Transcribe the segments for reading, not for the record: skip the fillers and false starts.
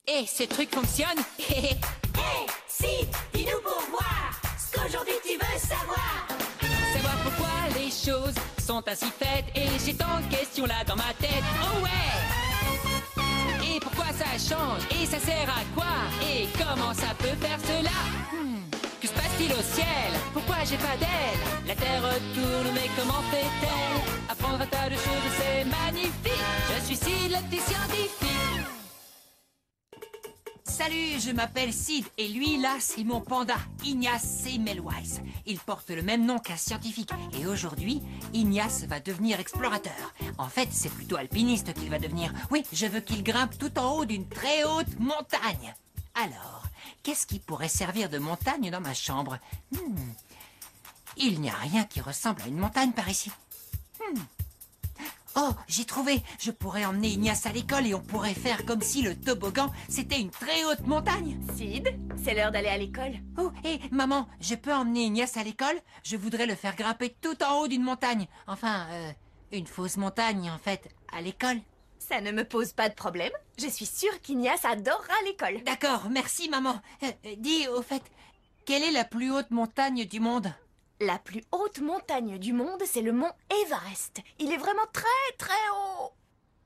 Et ce truc fonctionne. Hey, Sid, dis-nous pour voir ce qu'aujourd'hui tu veux savoir. Savoir pourquoi les choses sont ainsi faites. Et j'ai tant de questions là dans ma tête. Oh ouais! Et pourquoi ça change? Et ça sert à quoi? Et comment ça peut faire cela? Que se passe-t-il au ciel? Pourquoi j'ai pas d'aile? La terre tourne, mais comment fait-elle? Apprendre un tas de choses, c'est magnifique. Je suis Sid, le petit scientifique. Salut, je m'appelle Sid et lui, là, c'est mon panda, Ignace Semmelweis. Il porte le même nom qu'un scientifique. Et aujourd'hui, Ignace va devenir explorateur. En fait, c'est plutôt alpiniste qu'il va devenir. Oui, je veux qu'il grimpe tout en haut d'une très haute montagne. Alors, qu'est-ce qui pourrait servir de montagne dans ma chambre? Il n'y a rien qui ressemble à une montagne par ici. Oh, j'ai trouvé! Je pourrais emmener Ignace à l'école et on pourrait faire comme si le toboggan, c'était une très haute montagne. Sid, c'est l'heure d'aller à l'école. Oh, hé, maman, je peux emmener Ignace à l'école? Je voudrais le faire grimper tout en haut d'une montagne. Enfin, une fausse montagne, en fait, à l'école. Ça ne me pose pas de problème. Je suis sûre qu'Ignace adorera l'école. D'accord, merci, maman. Dis, au fait, quelle est la plus haute montagne du monde? La plus haute montagne du monde, c'est le mont Everest. Il est vraiment très très haut.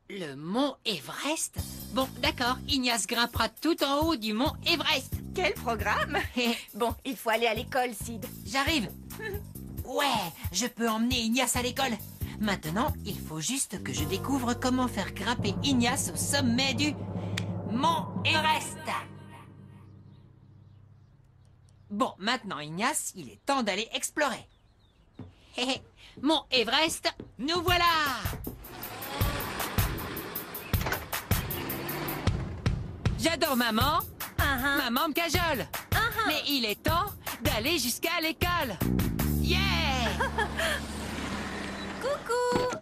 Le mont Everest? Bon, d'accord, Ignace grimpera tout en haut du mont Everest. Quel programme! Bon, il faut aller à l'école, Sid. J'arrive. Ouais, je peux emmener Ignace à l'école. Maintenant, il faut juste que je découvre comment faire grimper Ignace au sommet du mont Everest. Bon, maintenant, Ignace, il est temps d'aller explorer. Mont Everest, nous voilà! J'adore maman. Maman me cajole. Mais il est temps d'aller jusqu'à l'école. Yeah! Coucou!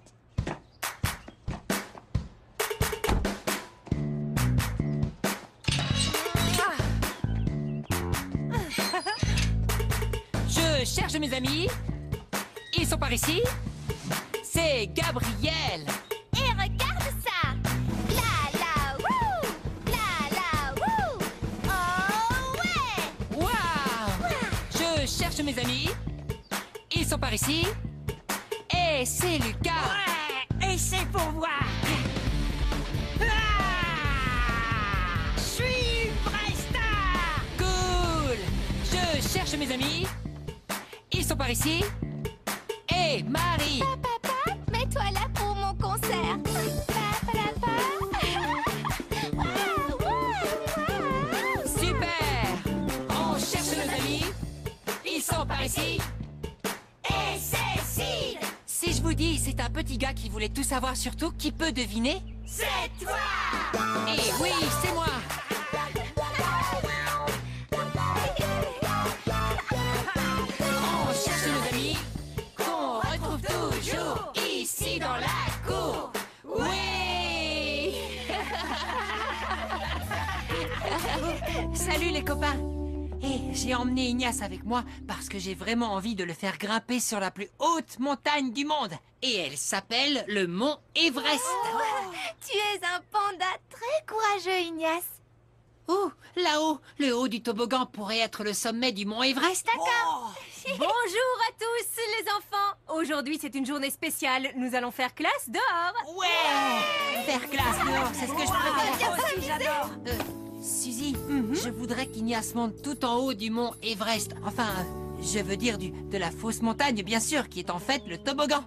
Je cherche mes amis. Ils sont par ici. C'est Gabriel. Et regarde ça! La la wouh! La la wouh! Oh ouais! Waouh! Je cherche mes amis. Ils sont par ici. Et c'est Lucas. Ouais, et c'est pour voir. Je suis Prestar. Cool. Je cherche mes amis. Ils sont par ici. Et Marie. Papa, mets-toi là pour mon concert. Super. On cherche nos amis. Ils sont par ici. Et c'est Sid. Si je vous dis, c'est un petit gars qui voulait tout savoir sur tout, qui peut deviner? C'est toi. Et oui, c'est moi! On cherche nos amis. Qu'on retrouve toujours ici dans la cour. Oui. Salut les copains! Et j'ai emmené Ignace avec moi parce que j'ai vraiment envie de le faire grimper sur la plus haute montagne du monde. Et elle s'appelle le mont Everest. Tu es un panda très courageux, Ignace. Oh, là-haut, le haut du toboggan pourrait être le sommet du mont Everest. D'accord. Bonjour à tous les enfants. Aujourd'hui c'est une journée spéciale. Nous allons faire classe dehors. Ouais! Faire classe dehors, c'est ce que je préfère. Moi aussi j'adore. Suzy, je voudrais qu'Ignace monte tout en haut du mont Everest. Enfin, je veux dire de la fausse montagne, bien sûr, qui est en fait le toboggan.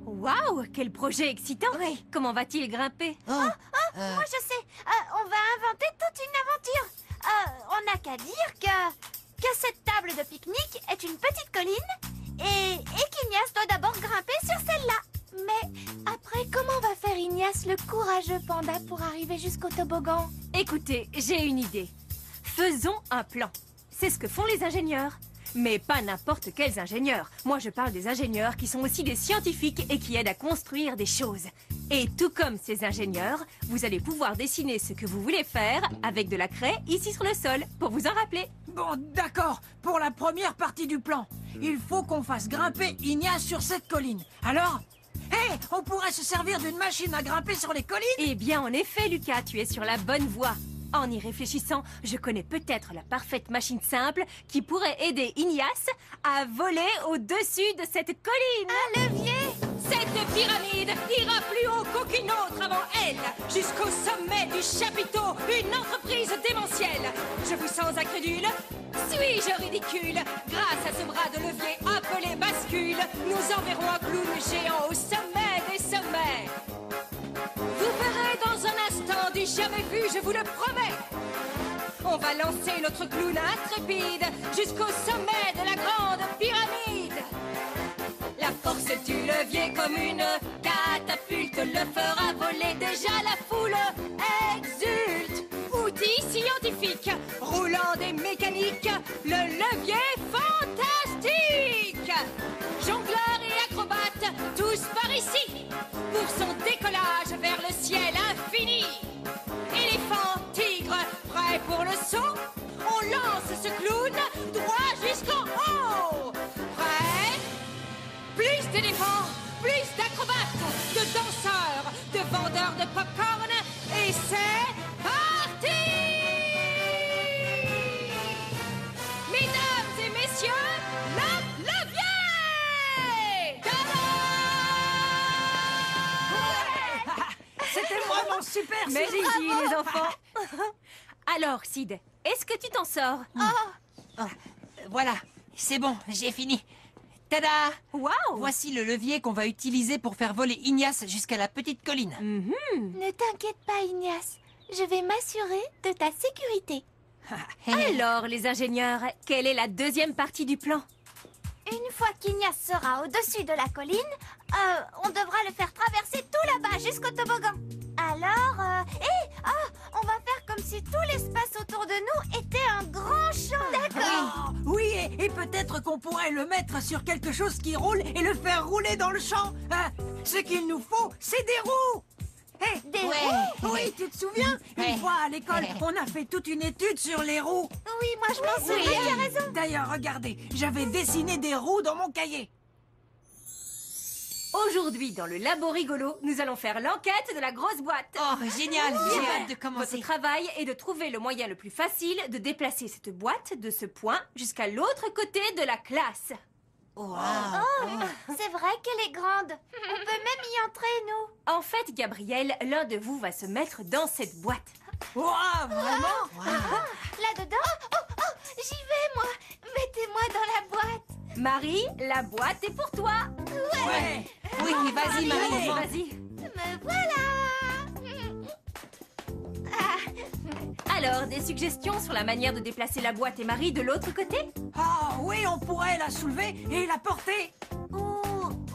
Waouh, quel projet excitant. Oui. Comment va-t-il grimper? Moi je sais, on va inventer toute une aventure. On n'a qu'à dire que cette table de pique-nique est une petite colline et qu'Ignace doit d'abord grimper sur celle-là. Mais après, comment va faire Ignace, le courageux panda, pour arriver jusqu'au toboggan? Écoutez, j'ai une idée. Faisons un plan. C'est ce que font les ingénieurs. Mais pas n'importe quels ingénieurs. Moi, je parle des ingénieurs qui sont aussi des scientifiques et qui aident à construire des choses. Et tout comme ces ingénieurs, vous allez pouvoir dessiner ce que vous voulez faire avec de la craie ici sur le sol, pour vous en rappeler. Bon, d'accord. Pour la première partie du plan, il faut qu'on fasse grimper Ignace sur cette colline. Alors, hé, on pourrait se servir d'une machine à grimper sur les collines? Eh bien, en effet, Lucas, tu es sur la bonne voie. En y réfléchissant, je connais peut-être la parfaite machine simple qui pourrait aider Ignace à voler au-dessus de cette colline. Un levier! Cette pyramide ira plus haut qu'aucune autre avant elle, jusqu'au sommet du chapiteau, une entreprise démentielle. Je vous sens incrédule? Suis-je ridicule? Grâce à ce bras de levier appelé bascule, nous enverrons un clown géant au sommet des sommets. Vous verrez dans un instant du jamais vu, je vous le promets. On va lancer notre clown intrépide jusqu'au sommet de la grande pyramide. La force du levier comme une catapulte le fera voler, déjà la foule exulte. Outil scientifique, roulant des mécaniques, le levier fantastique. Jongleur et acrobate, tous par ici, pour son décollage vers le ciel infini. Éléphant, tigre, prêt pour le saut, on lance ce clown droit jusqu'en haut. Prêt? Plus d'éléphants, plus d'acrobates, de danseurs, de vendeurs de popcorn, et c'est parti! Mesdames et messieurs, le levier! C'était vraiment super, Merci Suzy. les enfants. Alors, Sid, est-ce que tu t'en sors? Voilà, c'est bon, j'ai fini. Tada! Waouh! Voici le levier qu'on va utiliser pour faire voler Ignace jusqu'à la petite colline. Ne t'inquiète pas, Ignace. Je vais m'assurer de ta sécurité. Alors, les ingénieurs, quelle est la deuxième partie du plan? Une fois qu'Ignace sera au-dessus de la colline, on devra le faire traverser tout là-bas jusqu'au toboggan. Alors, on va faire comme si tout l'espace autour de nous était un grand champ. D'accord. Oui, et peut-être qu'on pourrait le mettre sur quelque chose qui roule et le faire rouler dans le champ. Ce qu'il nous faut, c'est des roues. Hé, Des Ouais. roues? oui, tu te souviens? Ouais. Une fois à l'école, on a fait toute une étude sur les roues. Oui, moi je m'en souviens, tu as raison. D'ailleurs, regardez, j'avais dessiné des roues dans mon cahier. Aujourd'hui, dans le labo rigolo, nous allons faire l'enquête de la grosse boîte. Oh, génial! J'ai hâte de Votre commencer. travail est de trouver le moyen le plus facile de déplacer cette boîte de ce point jusqu'à l'autre côté de la classe. Wow. C'est vrai qu'elle est grande. On peut même y entrer, nous. En fait, Gabriel, l'un de vous va se mettre dans cette boîte. Waouh, vraiment? Là-dedans? J'y vais, moi. Mettez-moi dans la boîte. Marie, la boîte est pour toi. Ouais. Oui, vas-y, Marie. Allez, vas-y. Me voilà. Alors, des suggestions sur la manière de déplacer la boîte et Marie de l'autre côté? Ah oui, on pourrait la soulever et la porter. Ou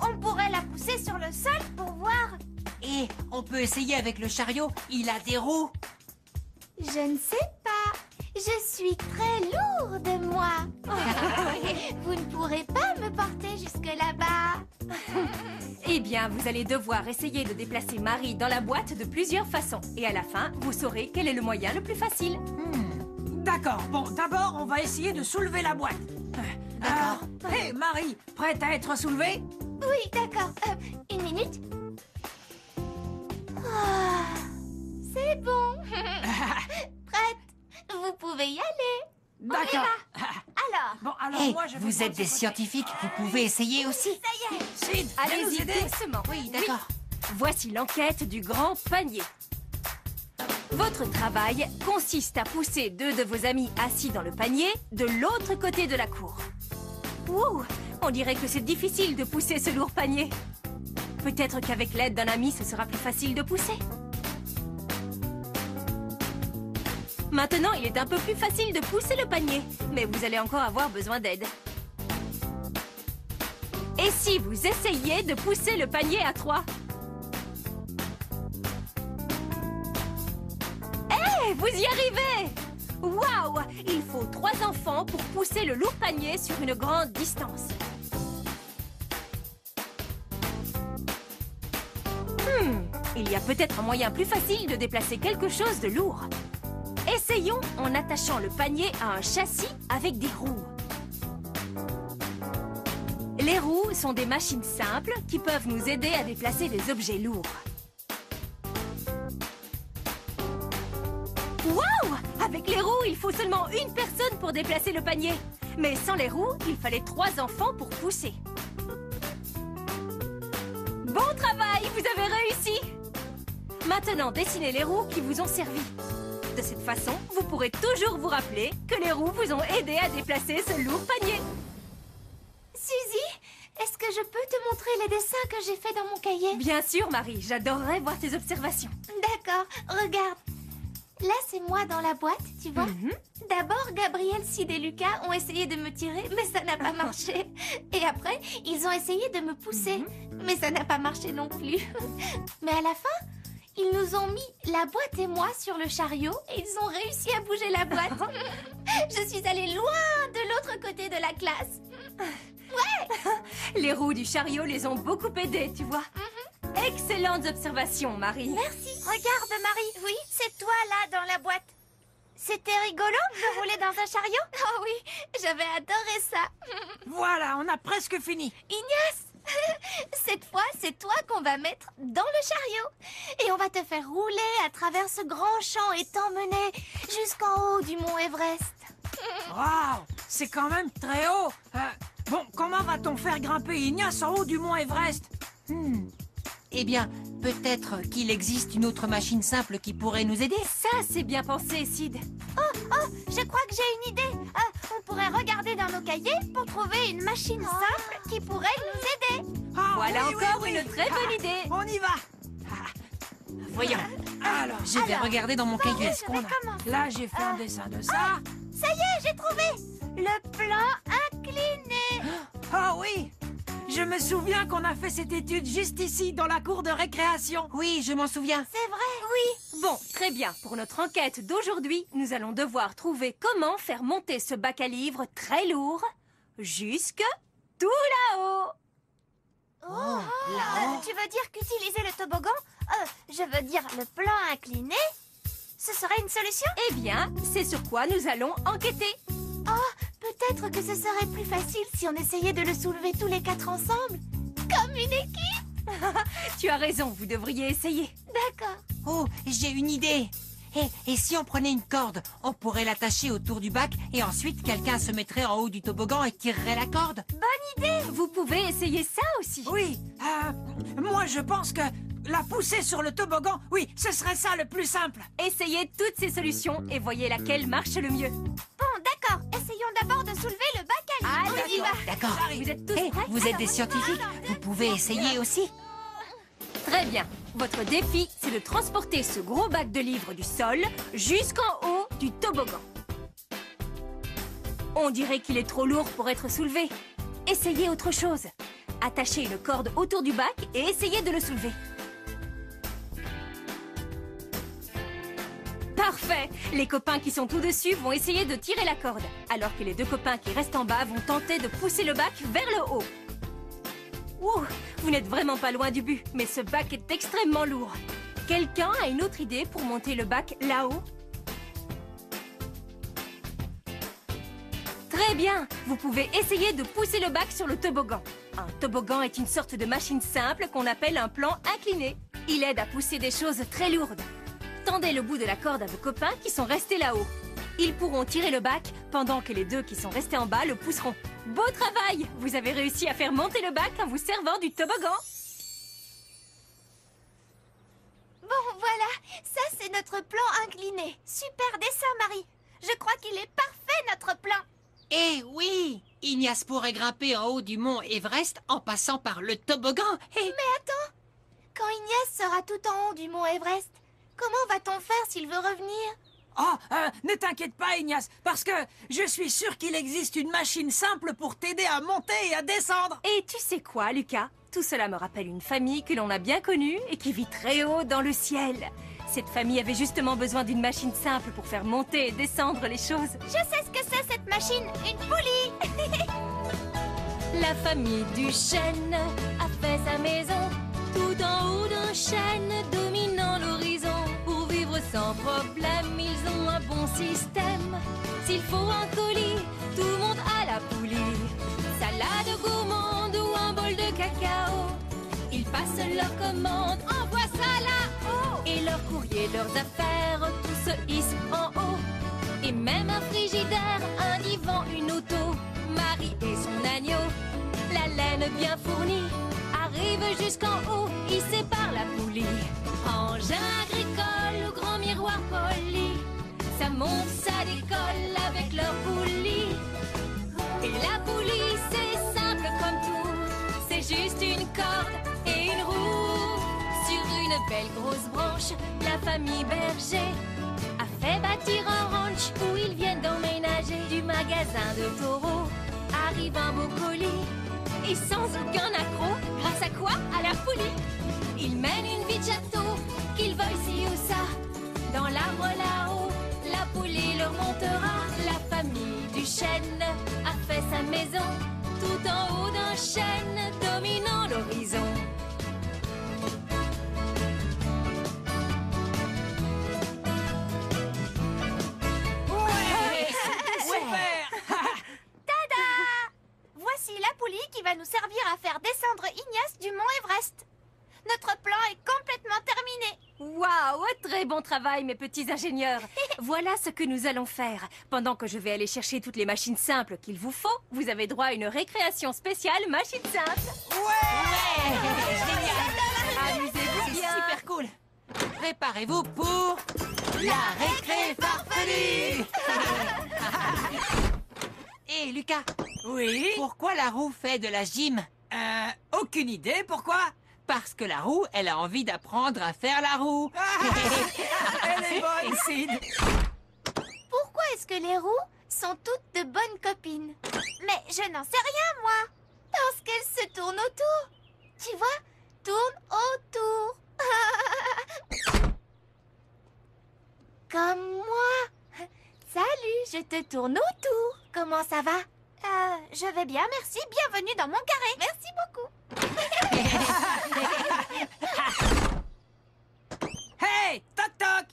on pourrait la pousser sur le sol pour voir. Et on peut essayer avec le chariot, il a des roues. Je ne sais pas. Je suis très lourde, moi. Vous ne pourrez pas me porter jusque là-bas. Eh bien, vous allez devoir essayer de déplacer Marie dans la boîte de plusieurs façons. Et à la fin, vous saurez quel est le moyen le plus facile. D'accord, bon, d'abord, on va essayer de soulever la boîte. D'accord. Hé, Marie, prête à être soulevée? Oui, d'accord. Une minute. Ah, c'est bon. Prête. Vous pouvez y aller. D'accord. Alors, Bon, alors Hey, moi, je vais vous êtes prendre des ce côté. scientifiques, vous pouvez essayer aussi. ça y est. Sid, viens nous Allez-y aider. doucement. Oui, d'accord. Voici l'enquête du grand panier. Votre travail consiste à pousser deux de vos amis assis dans le panier de l'autre côté de la cour. Ouh, on dirait que c'est difficile de pousser ce lourd panier. Peut-être qu'avec l'aide d'un ami, ce sera plus facile de pousser. Maintenant, il est un peu plus facile de pousser le panier, mais vous allez encore avoir besoin d'aide. Et si vous essayiez de pousser le panier à trois? Hé, vous y arrivez! Waouh! Il faut 3 enfants pour pousser le lourd panier sur une grande distance. Il y a peut-être un moyen plus facile de déplacer quelque chose de lourd. Essayons en attachant le panier à un châssis avec des roues. Les roues sont des machines simples qui peuvent nous aider à déplacer des objets lourds. Waouh! Avec les roues, il faut seulement une personne pour déplacer le panier. Mais sans les roues, il fallait 3 enfants pour pousser. Bon travail, vous avez réussi! Maintenant, dessinez les roues qui vous ont servi. De cette façon, vous pourrez toujours vous rappeler que les roues vous ont aidé à déplacer ce lourd panier. Suzy, est-ce que je peux te montrer les dessins que j'ai faits dans mon cahier? Bien sûr, Marie, j'adorerais voir tes observations. D'accord, regarde. Là, c'est moi dans la boîte, tu vois. D'abord, Gabriel, Sid et Lucas ont essayé de me tirer, mais ça n'a pas marché. Et après, ils ont essayé de me pousser, mais ça n'a pas marché non plus. Mais à la fin, ils nous ont mis la boîte et moi sur le chariot et ils ont réussi à bouger la boîte. Je suis allée loin de l'autre côté de la classe. Les roues du chariot les ont beaucoup aidés, tu vois. Excellentes observations, Marie. Merci. Regarde, Marie. Oui, c'est toi là dans la boîte. C'était rigolo de rouler dans un chariot? Oh oui, j'avais adoré ça. Voilà, on a presque fini. Ignace, cette fois, c'est toi qu'on va mettre dans le chariot. Et on va te faire rouler à travers ce grand champ et t'emmener jusqu'en haut du mont Everest. Waouh, c'est quand même très haut. Bon, comment va-t-on faire grimper Ignace en haut du mont Everest? Eh bien, peut-être qu'il existe une autre machine simple qui pourrait nous aider. Ça, c'est bien pensé, Sid. Oh, je crois que j'ai une idée. On pourrait regarder dans nos cahiers pour trouver une machine simple qui pourrait nous aider. Ah, Voilà oui, encore oui, oui. une très bonne idée. On y va. Voyons, Alors, je vais regarder dans mon cahier. Je vais commencer. là, j'ai fait un dessin de ça. Ça y est, j'ai trouvé. Le plan incliné. Oh oui, je me souviens qu'on a fait cette étude juste ici, dans la cour de récréation. Oui, je m'en souviens. C'est vrai? Oui. Bon, très bien. Pour notre enquête d'aujourd'hui, nous allons devoir trouver comment faire monter ce bac à livres très lourd jusque tout là-haut. Tu veux dire qu'utiliser le toboggan, je veux dire le plan incliné, ce serait une solution? Eh bien, c'est sur quoi nous allons enquêter. Peut-être que ce serait plus facile si on essayait de le soulever tous les 4 ensemble. Comme une équipe. Tu as raison, vous devriez essayer. D'accord. Oh, j'ai une idée. Et si on prenait une corde, on pourrait l'attacher autour du bac et ensuite quelqu'un se mettrait en haut du toboggan et tirerait la corde. Vous pouvez essayer ça aussi. Oui, moi je pense que la pousser sur le toboggan, oui, ce serait ça le plus simple. Essayez toutes ces solutions et voyez laquelle marche le mieux. Bon, d'accord. Essayons d'abord de soulever le bac à livres. On y va. D'accord. Vous êtes tous Eh, prêts? vous êtes des scientifiques, vous pouvez essayer aussi. Très bien. Votre défi, c'est de transporter ce gros bac de livres du sol jusqu'en haut du toboggan. On dirait qu'il est trop lourd pour être soulevé. Essayez autre chose. Attachez une corde autour du bac et essayez de le soulever. Parfait! Les copains qui sont tout dessus vont essayer de tirer la corde, alors que les 2 copains qui restent en bas vont tenter de pousser le bac vers le haut. Ouh, vous n'êtes vraiment pas loin du but, mais ce bac est extrêmement lourd. Quelqu'un a une autre idée pour monter le bac là-haut? Très bien! Vous pouvez essayer de pousser le bac sur le toboggan. Un toboggan est une sorte de machine simple qu'on appelle un plan incliné. Il aide à pousser des choses très lourdes. Tendez le bout de la corde à vos copains qui sont restés là-haut. Ils pourront tirer le bac pendant que les 2 qui sont restés en bas le pousseront. Beau travail! Vous avez réussi à faire monter le bac en vous servant du toboggan. Bon, voilà. Ça, c'est notre plan incliné. Super dessin, Marie. Je crois qu'il est parfait, notre plan. Eh oui, Ignace pourrait grimper en haut du mont Everest en passant par le toboggan. Mais attends. Quand Ignace sera tout en haut du mont Everest, comment va-t-on faire s'il veut revenir? Oh, ne t'inquiète pas Ignace, parce que je suis sûr qu'il existe une machine simple pour t'aider à monter et à descendre. Et tu sais quoi, Lucas? Tout cela me rappelle une famille que l'on a bien connue et qui vit très haut dans le ciel. Cette famille avait justement besoin d'une machine simple pour faire monter et descendre les choses. Je sais ce que c'est, cette machine. Une poulie. La famille du chêne a fait sa maison tout en haut d'un chêne dominant l'horizon. Pour vivre sans problème, ils ont un bon système. S'il faut un colis, tout monte à la poulie. Salade gourmande ou un bol de cacao. Ils passent leurs commandes, envoient ça là-haut. Et leurs courriers, leurs affaires, tout se hisse en chaîne bien fournie arrive jusqu'en haut, il sépare la poulie. Engin agricole ou grand miroir poli, ça monte, ça décolle avec leur poulie. Et la poulie, c'est simple comme tout, c'est juste une corde et une roue. Sur une belle grosse branche, la famille Berger a fait bâtir un ranch où ils viennent d'emménager. Du magasin de taureaux arrive un beau colis, et sans aucun accroc, grâce à quoi? À la poulie. Ils mènent une vie de château, qu'ils veuillent ci ou ça. Dans l'arbre là-haut, la poulie leur montera. La famille du chêne a fait sa maison tout en haut d'un chêne dominant l'horizon. Voici la poulie qui va nous servir à faire descendre Ignace du mont Everest. Notre plan est complètement terminé. Waouh, très bon travail, mes petits ingénieurs. Voilà ce que nous allons faire. Pendant que je vais aller chercher toutes les machines simples qu'il vous faut, vous avez droit à une récréation spéciale machine simple. Génial. Amusez-vous C'est bien. super cool. Préparez-vous pour la récré farfelue. Hé, Lucas, Oui? pourquoi la roue fait de la gym? Aucune idée, pourquoi? Parce que la roue, elle a envie d'apprendre à faire la roue. Elle est bonne, Sid. Pourquoi est-ce que les roues sont toutes de bonnes copines? Mais je n'en sais rien, moi. Parce qu'elles se tournent autour. Tu vois? Tourne autour. Comme moi. Salut, je te tourne autour. Comment ça va? Je vais bien, merci. Bienvenue dans mon carré. Merci beaucoup. Hey, toc toc.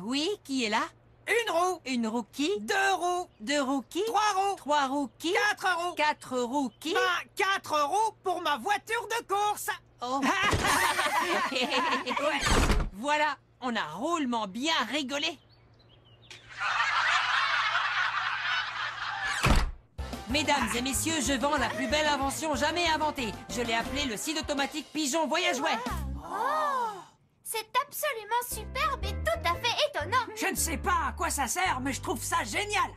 Oui, qui est là? Une roue, Une roue qui? 2 roues, 2 roues qui? 3 roues, 3 roues qui? 4 roues. 4 roues qui? 4 roues pour ma voiture de course. Oh. Voilà, on a roulement bien rigolé. Mesdames et messieurs, je vends la plus belle invention jamais inventée. Je l'ai appelée le scie automatique pigeon voyage-jouet. C'est absolument superbe et tout à fait étonnant. Je ne sais pas à quoi ça sert, mais je trouve ça génial.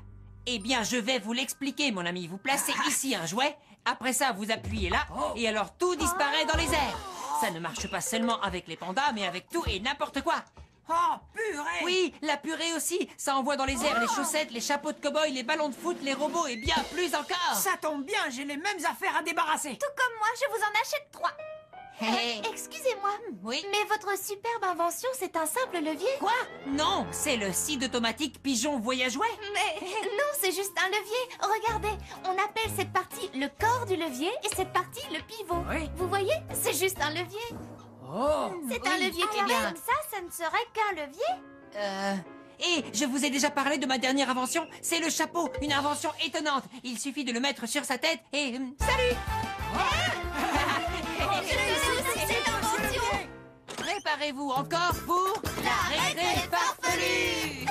Eh bien, je vais vous l'expliquer, mon ami. Vous placez ici un jouet, après ça, vous appuyez là, et alors tout disparaît dans les airs. Ça ne marche pas seulement avec les pandas, mais avec tout et n'importe quoi. Oh, purée. Oui, la purée aussi. Ça envoie dans les airs les chaussettes, les chapeaux de cow-boy, les ballons de foot, les robots et bien plus encore. Ça tombe bien, j'ai les mêmes affaires à débarrasser. Tout comme moi, je vous en achète 3. Excusez-moi, Oui. mais votre superbe invention, c'est un simple levier? Quoi? Non, c'est le scie automatique pigeon voyage-jouet. Mais non, c'est juste un levier. Regardez, on appelle cette partie le corps du levier et cette partie le pivot. Oui. Vous voyez? C'est juste un levier. Oh. C'est un Oui, levier qui eh bien. comme ça ne serait qu'un levier. Et je vous ai déjà parlé de ma dernière invention. C'est le chapeau, une invention étonnante. Il suffit de le mettre sur sa tête et... salut! Cette invention. Préparez-vous encore pour la récré farfelue.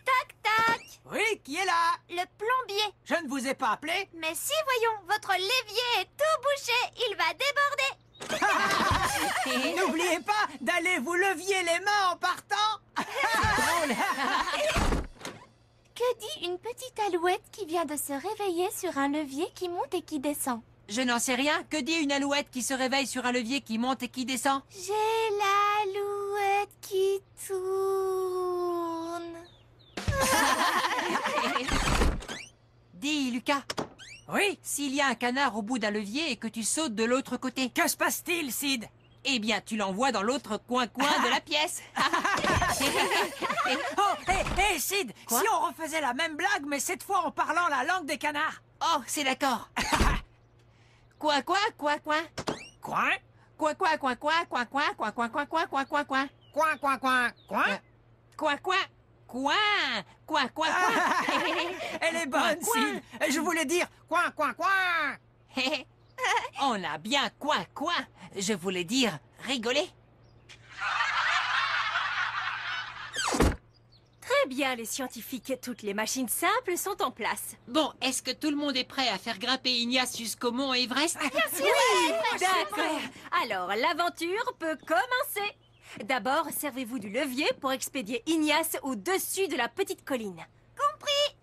Tac, tac. Oui, qui est là? Le plombier. Je ne vous ai pas appelé. Mais si, voyons, votre levier est tout bouché. Il va déborder. N'oubliez pas d'aller vous levier les mains en partant. Que dit une petite alouette qui vient de se réveiller sur un levier qui monte et qui descend? Je n'en sais rien. Que dit une alouette qui se réveille sur un levier qui monte et qui descend? J'ai l'alouette qui tourne. Dis, Lucas, Oui. s'il y a un canard au bout d'un levier et que tu sautes de l'autre côté, Que se passe-t-il, Sid? eh bien, tu l'envoies dans l'autre coin de la pièce. Oh, hé, Sid, Quoi? si on refaisait la même blague, mais cette fois en parlant la langue des canards. Oh, c'est d'accord. Quoi, quoi, quoi, quoi? Coin, Quoi, quoi, quoi, quoi, quoi, quoi, quoi, quoi, quoi, quoi, quoi, quoi, quoi? coin, coin, coin, coin. Quoi, quoi? Coin! Quoi, quoi, quoi? Elle est bonne, Coin, Sid. Je voulais dire coin, coin, coin. On a bien quoi. Je voulais dire rigoler. Très Très bien, les scientifiques. Toutes les machines simples sont en place. Bon, est-ce que tout le monde est prêt à faire grimper Ignace jusqu'au mont Everest? D'accord. Alors, l'aventure peut commencer. D'abord, servez-vous du levier pour expédier Ignace au-dessus de la petite colline. Compris.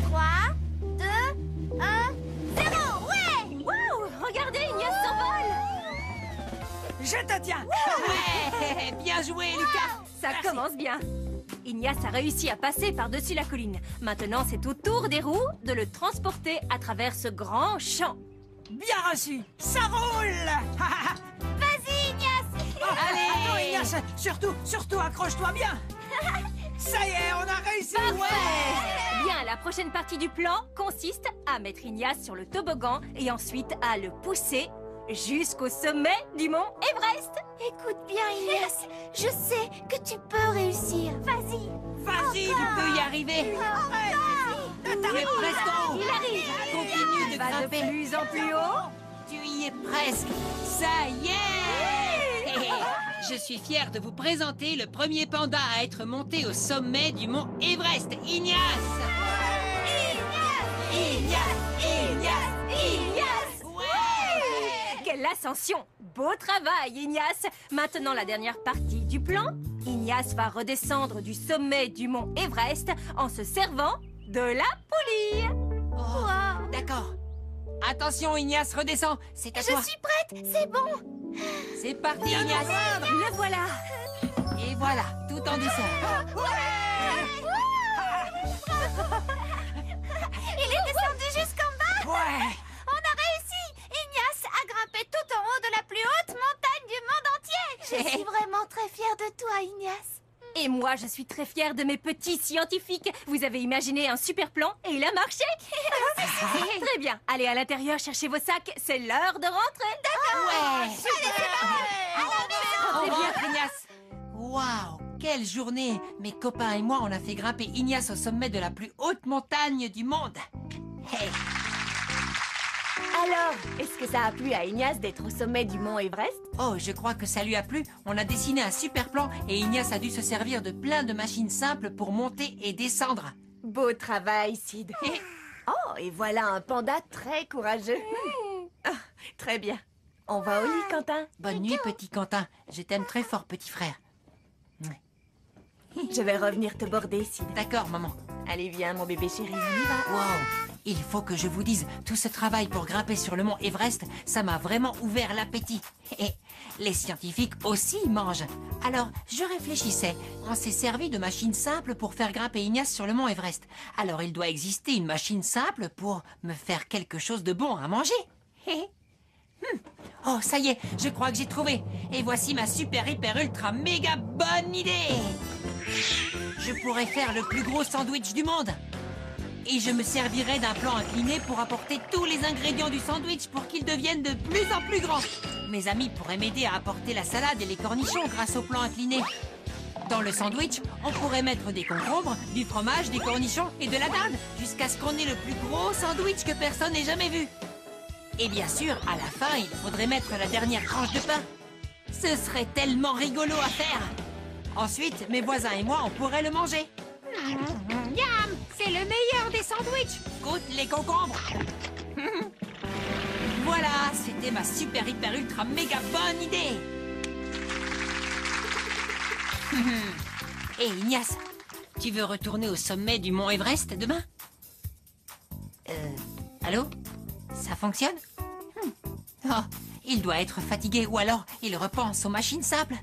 3, 2, 1, 0. Ouais! Waouh! Regardez, Ignace s'envole! Je te tiens. Ouais, bien joué, Lucas. Ça commence bien. Ignace a réussi à passer par-dessus la colline. Maintenant, c'est au tour des roues de le transporter à travers ce grand champ. Bien reçu. Ça roule. Vas-y, Ignace. Attends, Ignace, surtout accroche-toi bien. Ça y est, on a réussi. Parfait. Bien, la prochaine partie du plan consiste à mettre Ignace sur le toboggan et ensuite à le pousser jusqu'au sommet du mont Everest. Écoute bien, Ignace. Je sais que tu peux réussir. Vas-y. Vas-y, Tu peux y arriver. Tu es presque en haut. Il arrive. Continue de Va de grimper. plus en plus haut. Tu y es presque. Ça y est. Je suis fier de vous présenter le premier panda à être monté au sommet du mont Everest, Ignace. Ignace. Ouais. Quelle ascension! Beau travail, Ignace! Maintenant, la dernière partie du plan. Ignace va redescendre du sommet du mont Everest en se servant de la poulie. Oh, d'accord. Attention, Ignace, redescends. C'est à toi. Je suis prête. C'est bon. C'est parti, Ignace. Le voilà! Et voilà, tout en douceur. Il est descendu jusqu'en bas. Ouais. On a réussi. Ignace a grimpé tout en haut de la plus haute montagne du monde entier. Je suis vraiment très fière de toi, Ignace. Et moi, je suis très fière de mes petits scientifiques. Vous avez imaginé un super plan et il a marché. Très bien. Allez à l'intérieur, cherchez vos sacs. C'est l'heure de rentrer. Ouais. Rentrez bien. Rentre, Ignace. Waouh, quelle journée. Mes copains et moi, on a fait grimper Ignace au sommet de la plus haute montagne du monde. Hey. Alors, est-ce que ça a plu à Ignace d'être au sommet du mont Everest? Oh, je crois que ça lui a plu. On a dessiné un super plan et Ignace a dû se servir de plein de machines simples pour monter et descendre. Beau travail, Sid. Oh, et voilà un panda très courageux. Ah, très bien. On va au lit, Quentin. Bonne nuit, petit Quentin. Je t'aime très fort, petit frère. Je vais revenir te border, Sid. D'accord, maman. Allez, viens, mon bébé chéri, on y va. Wow. Il faut que je vous dise, tout ce travail pour grimper sur le mont Everest, ça m'a vraiment ouvert l'appétit. Et les scientifiques aussi mangent. Alors, je réfléchissais. On s'est servi de machines simples pour faire grimper Ignace sur le mont Everest. Alors, il doit exister une machine simple pour me faire quelque chose de bon à manger. Oh, ça y est, je crois que j'ai trouvé. Et voici ma super, hyper, ultra, méga bonne idée. Je pourrais faire le plus gros sandwich du monde. Et je me servirai d'un plan incliné pour apporter tous les ingrédients du sandwich pour qu'ils deviennent de plus en plus grands. Mes amis pourraient m'aider à apporter la salade et les cornichons grâce au plan incliné. Dans le sandwich, on pourrait mettre des concombres, du fromage, des cornichons et de la dinde, jusqu'à ce qu'on ait le plus gros sandwich que personne n'ait jamais vu. Et bien sûr, à la fin, il faudrait mettre la dernière tranche de pain. Ce serait tellement rigolo à faire. Ensuite, mes voisins et moi, on pourrait le manger. Miam, c'est le meilleur des sandwichs. Goûte les concombres. Voilà, c'était ma super, hyper, ultra, méga bonne idée. Hé, Ignace, tu veux retourner au sommet du mont Everest demain? Allô? Ça fonctionne? Oh, il doit être fatigué ou alors il repense aux machines simples.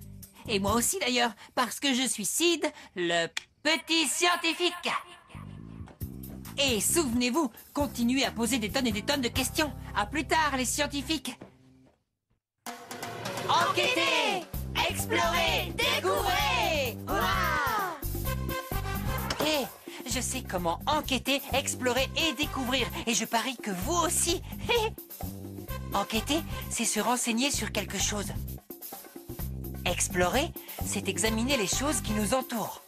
Et moi aussi d'ailleurs, parce que je suis Sid, le petit scientifique. Et souvenez-vous, continuez à poser des tonnes et des tonnes de questions. À plus tard, les scientifiques. Enquêtez, explorez, découvrez. Hé, je sais comment enquêter, explorer et découvrir. Et je parie que vous aussi. Enquêter, c'est se renseigner sur quelque chose. Explorer, c'est examiner les choses qui nous entourent.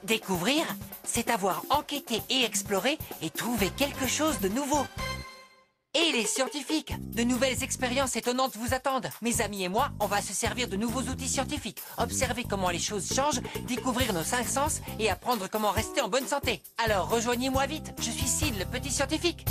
Découvrir, c'est avoir enquêté et exploré et trouvé quelque chose de nouveau. Et les scientifiques. De nouvelles expériences étonnantes vous attendent. Mes amis et moi, on va se servir de nouveaux outils scientifiques. Observer comment les choses changent, découvrir nos 5 sens et apprendre comment rester en bonne santé. Alors rejoignez-moi vite, je suis Sid, le petit scientifique.